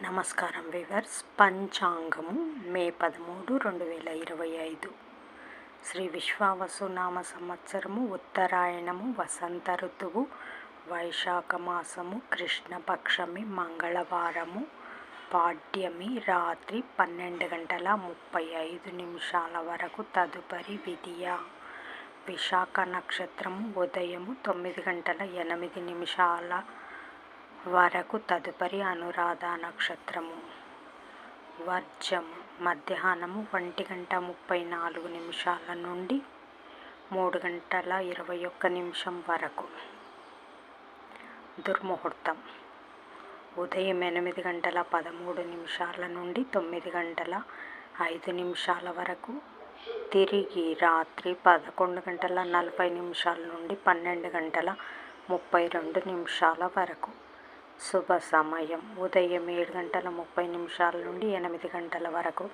నమస్కారం వివర్స్. పంచాంగము మే 13, 2025. శ్రీ విశ్వావసునామ సంవత్సరము, ఉత్తరాయణము, వసంత ఋతువు, వైశాఖ మాసము, కృష్ణపక్షమి, మంగళవారము, పాడ్యమి, రాత్రి 12:35 వరకు. తదుపరి విధియ. విశాఖ నక్షత్రము ఉదయము 9:08 వరకు. తదుపరి అనురాధ నక్షత్రము. వర్జము మధ్యాహ్నము 1:34 నుండి 3:21 వరకు. దుర్ముహూర్తం ఉదయం 8:13 నుండి 9:05 వరకు. తిరిగి రాత్రి 11:40 నుండి 12:32 వరకు. శుభ సమయం ఉదయం 7:30 నుండి 8 వరకు.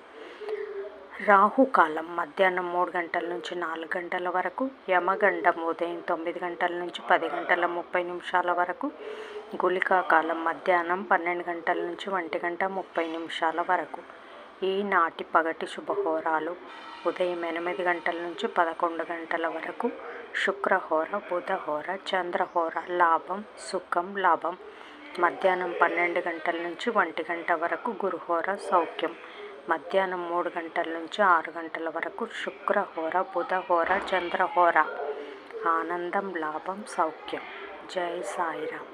రాహుకాలం మధ్యాహ్నం 3 నుంచి 4 వరకు. యమగండం ఉదయం 9 నుంచి 10:30 వరకు. గుళికాకాలం మధ్యాహ్నం 12 నుంచి 1:30 వరకు. ఈనాటి పగటి శుభహోరాలు ఉదయం 8 నుంచి 11 వరకు. శుక్రహోర, బుధహోర, చంద్రహోర. లాభం సుఖం లాభం. మధ్యాహ్నం 12 నుంచి 1 వరకు. గురుహోర సౌఖ్యం. మధ్యాహ్నం 3 నుంచి 6 వరకు. శుక్రహోర, బుధహోర, చంద్రహోర. ఆనందం లాభం సౌఖ్యం. జై సాయిరామ్.